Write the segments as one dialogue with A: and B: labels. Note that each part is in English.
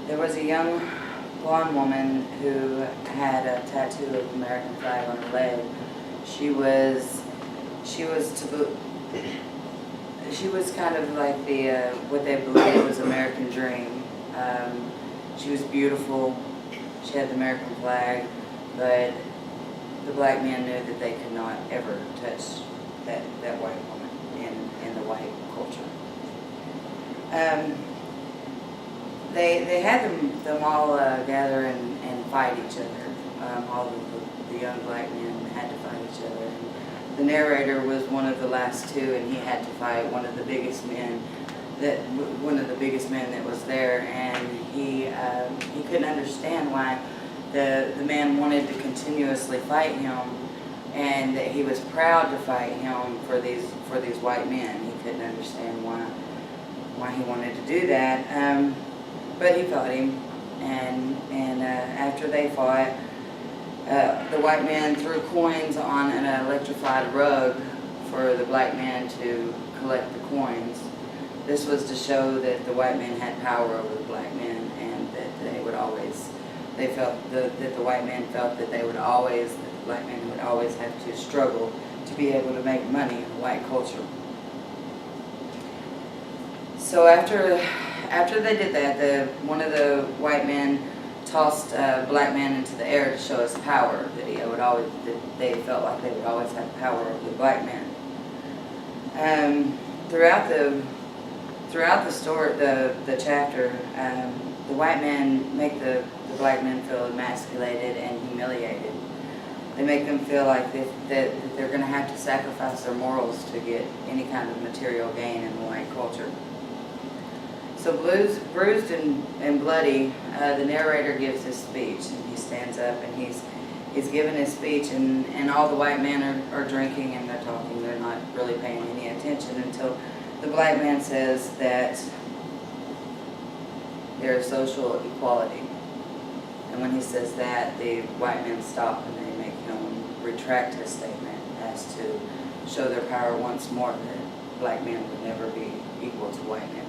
A: There was a young blonde woman who had a tattoo of the American flag on her leg. She was kind of like the what they believed was American dream. She was beautiful. She had the American flag, but the black men knew that they could not ever touch that white woman in the white culture. They had them all gather and fight each other. All of the young black men had to fight each other. And the narrator was one of the last two, and he had to fight one of the biggest men that was there, and he couldn't understand why the man wanted to continuously fight him, and that he was proud to fight him for these white men. He couldn't understand why he wanted to do that. But he fought him, and after they fought, the white man threw coins on an electrified rug for the black man to collect the coins. This was to show that the white men had power over the black men, and that the white men felt that the black men would always have to struggle to be able to make money in the white culture. So after they did that, one of the white men tossed a black man into the air to show his power, that they felt like they would always have power over the black men. Throughout the story, the chapter, the white men make the black men feel emasculated and humiliated. They make them feel like that they're going to have to sacrifice their morals to get any kind of material gain in the white culture. So bruised and bloody, the narrator gives his speech, and he stands up and he's given his speech, and all the white men are drinking and they're talking. They're not really paying any attention until the black man says that there is social equality. And when he says that, the white men stop and they make him retract his statement as to show their power once more, that black men would never be equal to white men.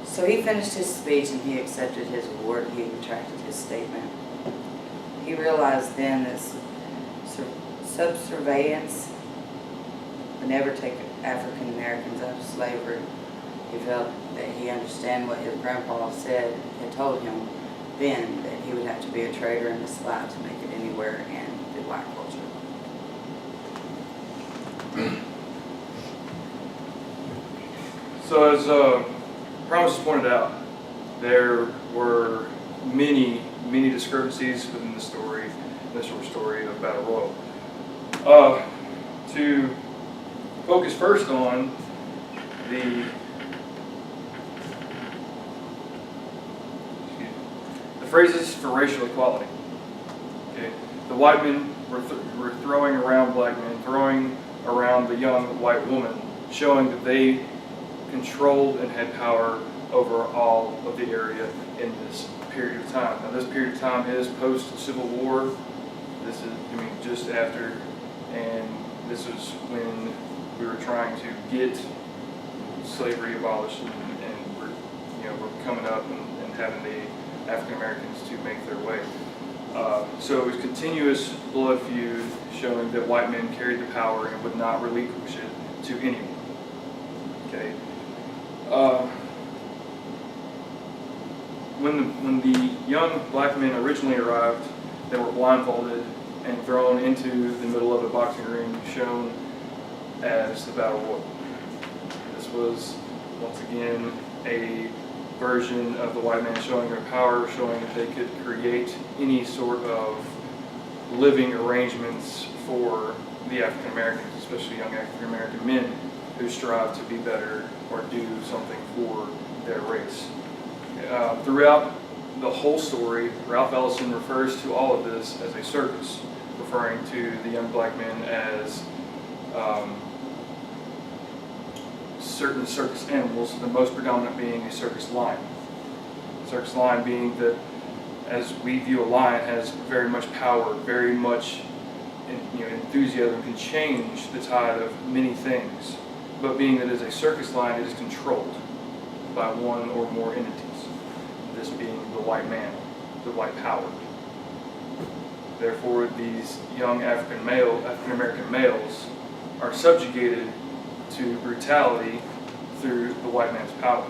A: So he finished his speech and he accepted his award. He retracted his statement. He realized then that subservience would never take African Americans out of slavery. He felt that he understood what his grandpa had told him then, that he would have to be a trader and a spy to make it anywhere in the white culture.
B: So as Promise pointed out, there were many discrepancies within the story, the short story of Battle Royal. To focus first on the phrases for racial equality. Okay, the white men were throwing around black men, throwing around the young white woman, showing that they controlled and had power over all of the area in this period of time. Now, this period of time is post-Civil War. This is, just after, and this is when we were trying to get slavery abolished, and we're coming up and having the African Americans to make their way. So it was continuous blood feud, showing that white men carried the power and would not relinquish it to anyone. Okay. When the young black men originally arrived, they were blindfolded and thrown into the middle of a boxing ring, shown as the Battle Royal. This was, once again, a version of the white man showing their power, showing that they could create any sort of living arrangements for the African Americans, especially young African American men who strive to be better or do something for their race. Throughout the whole story, Ralph Ellison refers to all of this as a circus, referring to the young black men as certain circus animals, the most predominant being a circus lion. Circus lion being that, as we view a lion, has very much power, very much enthusiasm, can change the tide of many things. But being that it is a circus lion, it is controlled. by one or more entities, this being the white man, the white power. Therefore, these young African American males are subjugated to brutality through the white man's power.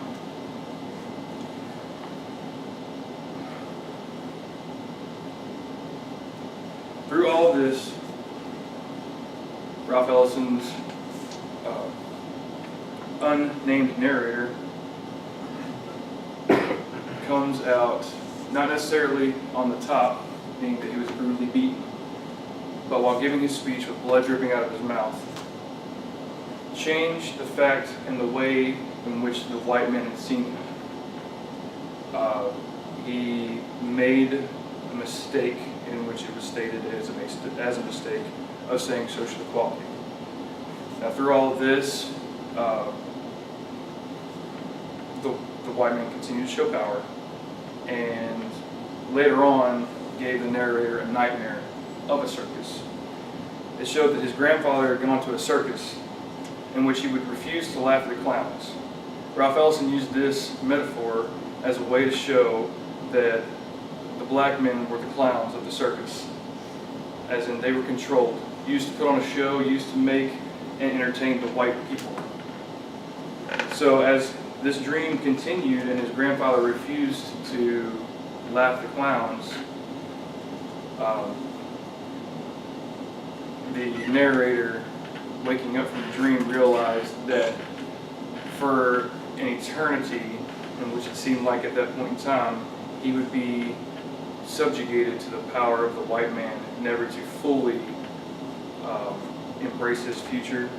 B: Through all this, Ralph Ellison's unnamed narrator comes out not necessarily on the top, meaning that he was brutally beaten, but while giving his speech with blood dripping out of his mouth, changed the fact and the way in which the white men had seen him. He made a mistake in which it was stated as a mistake of saying social equality. Now, through all of this, the white man continued to show power, and later on gave the narrator a nightmare of a circus. It showed that his grandfather had gone to a circus in which he would refuse to laugh at the clowns. Ralph Ellison used this metaphor as a way to show that the black men were the clowns of the circus, as in they were controlled, used to put on a show, used to make and entertain the white people. So as this dream continued and his grandfather refused to laugh at the clowns, the narrator, waking up from the dream, realized that for an eternity, in which it seemed like at that point in time, he would be subjugated to the power of the white man, never to fully embrace his future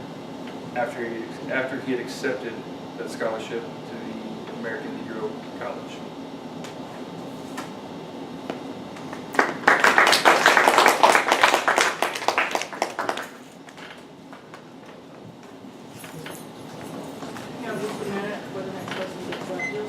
B: after he had accepted that scholarship to the American Negro College.
C: Now, just a minute for the next person to get back here.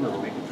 D: No, we can